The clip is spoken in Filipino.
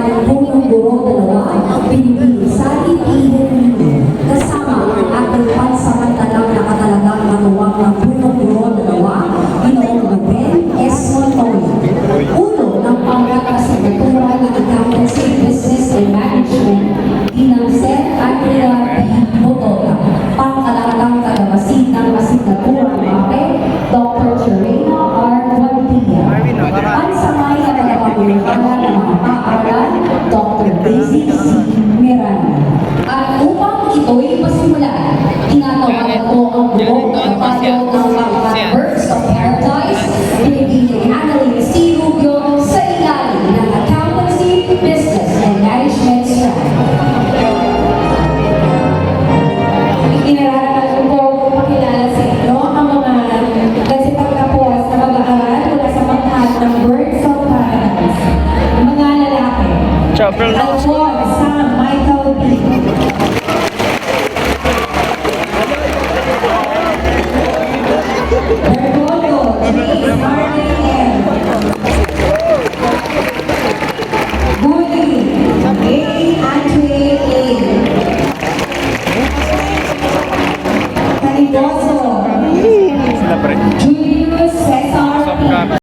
ay punong guro dalawa, pinipili sa ipihin kasama ang ating pansamantalang nakatalagang matuwang ng punong guro dalawa, Ginoong Ruben S. Montoya. Uno ng pangkakasignatura ng Accountancy, Business and Management, Ginang Seth Andrea P. Motoya. Pangkalagang tagamasid ng asignatura ng MAPE, Dr. Cherena R. Guantilla. Pansamay na tagapagulungan ng mga paaralan, Dr. Daisy C. Miranda. At upang ito'y masimulan, tinatawagan ko ang buong kapayo ng mga Birds of Paradise, pinipili Annalyn C. Rubio sa ilalim ng Accountancy, Business and Management Strategy. Inararan ko po pakilala sa inyo ang mga nagsipagtapos na mag-aaral mula sa pangkat ng Birds of Paradise. Mga lalaki. Ciao, Bruno. Alphonse Sam Michael B.